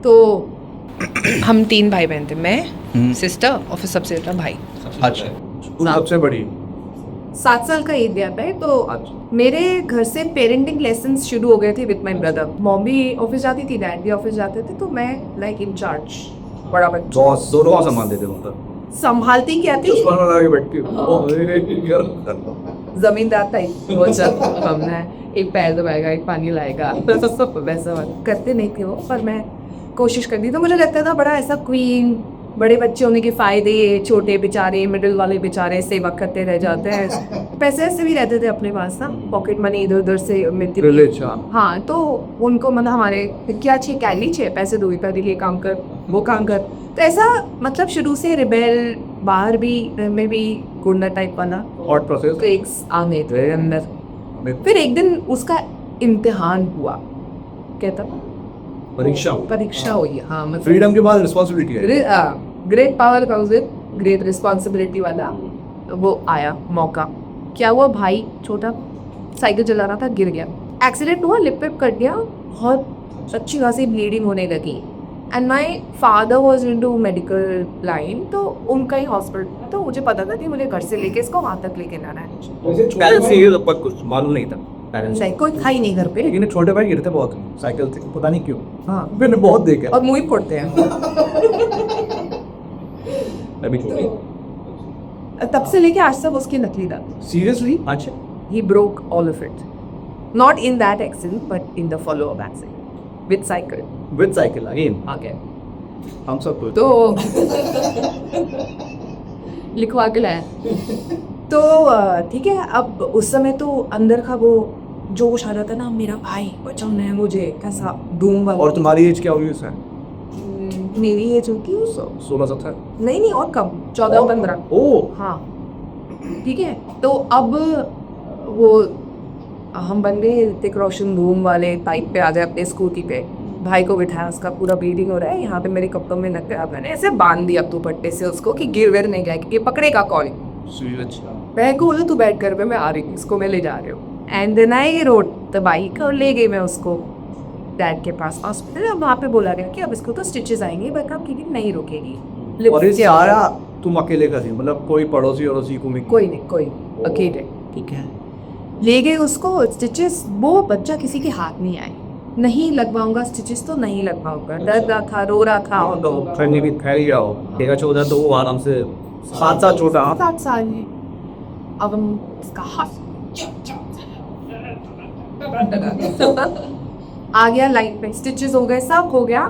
तो हम 3 भाई बहन थे, मैं सिस्टर और फिर सबसे छोटा भाई। अच्छा, सबसे बड़ी 7 साल का एज गैप है। तो मेरे घर से पेरेंटिंग लेसन्स शुरू हो गए थे विद माय ब्रदर। मॉम भी ऑफिस जाती थी, डैड भी ऑफिस जाते थे, तो मैं लाइक इन चार्ज, बड़ा बच्चा, बॉस दोनों को संभाल देते मतलब संभालती क्या थी, चश्मा लगा के बैठती जमींदार टाइप वो सब हमने एक पैर दबाएगा, एक पानी लाएगा, वैसा करते नहीं थे वो, पर मैं कोशिश करती। तो मुझे लगता था बड़ा ऐसा क्वीन, बड़े बच्चे होने के फायदे, छोटे बेचारे, मिडिल वाले बेचारे सेवा करते रह जाते हैं। पैसे ऐसे भी रहते थे अपने पास ना, पॉकेट मनी इधर उधर से मिलती थी। हाँ, तो उनको मतलब हमारे क्या चाहिए, कैली चाहिए, पैसे दो, इतना ये काम कर, वो काम कर। तो ऐसा मतलब शुरू से रिबेल, बाहर भी में भी गुंडा टाइप वाला थॉट प्रोसेस ट्रिक्स आ गए थे अंदर। फिर एक दिन उसका इम्तिहान हुआ, कहता परीक्षा हुई। हाँ, मतलब फ्रीडम के बाद रिस्पांसिबिलिटी है। Great power comes with great responsibility वाला वो आया मौका। क्या हुआ, भाई छोटा साइकिल चला रहा था, गिर गया, एक्सीडेंट हुआ, लिप विप कट गया, बहुत अच्छी खासी ब्लीडिंग होने लगी। And my father was into medical line, तो उनका ही हॉस्पिटल, तो मुझे पता था कि मुझे घर से लेके इसको वहाँ तक लेके जाना है। पेरेंट्स ये तब तक कुछ मालूम नहीं था। पेरेंट्स कोई था ही नहीं घर पे, लेकिन छोटे भाई गिरते बहुत साइकिल से, पता नहीं क्यों। हाँ, मैंने बहुत देखा। और मुँह ही फोड़ते हैं। अभी तब से लेके आज तक उसकी नकली दांत। सीरियसली? अच्छा। He broke all of it. Not in that accident, but in the follow-up accident. With cycle. With cycle again आगे हम सब तो लिखवा के लाया। तो ठीक है, अब उस समय तो अंदर का वो जोश आ रहा था ना, मेरा भाई बचाना है मुझे, कैसा धूम वाला। और तुम्हारी एज क्या हुई उसमें? मेरी एज होगी 16-17? नहीं और कम, 14-15। ओह हाँ, ठीक है। तो अब वो हम बन गए ऋतिक रोशन धूम वाले टाइप पे, आ गए अपने स्कूटी पे, भाई को बिठाया, उसका पूरा ब्लीडिंग हो रहा है, यहाँ पे मेरे कपड़ों में लग गया, मैंने ऐसे बांध दिया दुपट्टे से उसको कि गिर वेर नहीं गया, क्योंकि पकड़ेगा कौन। मैं को बोला तू बैठ कर पे, मैं आ रही हूँ, इसको मैं ले जा रही हूँ। And then I rode the bike और ले गई मैं उसको डैड के पास हॉस्पिटल। अब वहाँ पे बोला गया कि अब इसको तो स्टिचेस आएंगे, बट आप क्लिनिक नहीं रुकेगी। और ये आया तुम अकेले का थी, मतलब कोई पड़ोसी अड़ोसी को कोई नहीं, कोई अकेले, ठीक है। ले गए उसको, स्टिचेस, वो बच्चा किसी के हाथ नहीं आए, नहीं लगवाऊंगा स्टिचेस तो नहीं लगवाऊंगा, डर रहा था, रो रहा था। और तो खैनी भी खैर ही आओ, तेरा 14 तो वो आराम से 7 साल छोटा। 7 साल है। अब हम इसका हाथ आ गया लाइट पे, स्टिचेस हो गए, सब हो गया,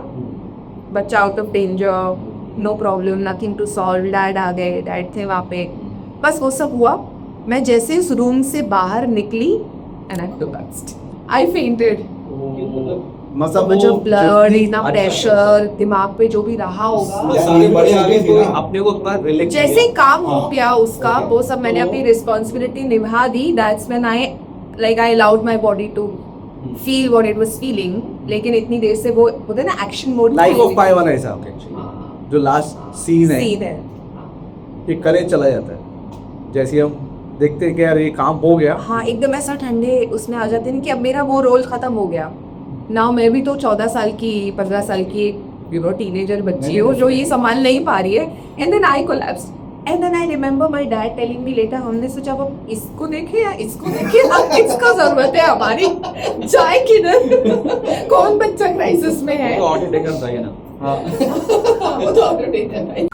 बच्चा out of danger, no problem, nothing to solve. Dad आ गए, डैड थे वहाँ पे, बस वो सब हुआ। मैं जैसे उस रूम से बाहर निकली and I collapsed, I fainted. मतलब जो ब्लड, इतना प्रेशर दिमाग पे जो भी रहा होगा, अपने को जैसे ही काम हो गया उसका, वो सब मैंने अपनी रिस्पॉन्सिबिलिटी निभा दी। That's when I allowed my body to feel what it was feeling. लेकिन इतनी देर से वो होता है ना action mode, life of Pi one ऐसा जो लास्ट सीन है ये करे चला जाता है, जैसे हम देखते हैं कि यार ये काम हो गया। हाँ, एकदम ऐसा ठंडे उसमें आ जाते हैं कि अब मेरा वो रोल खत्म हो गया ना। मैं भी तो 14 साल की, 15 साल की टीनेजर बच्ची हूँ जो ये संभाल नहीं पा रही है। And then I collapsed, and then I remember my dad telling me later, हमने सोचा अब इसको देखे या इसको देखे, अब किसको जरूरत है हमारी, जाए किधर, कौन बच्चा क्राइसिस में है। ऑटो टेकर था ये ना। हाँ वो तो ऑटो टेकर है।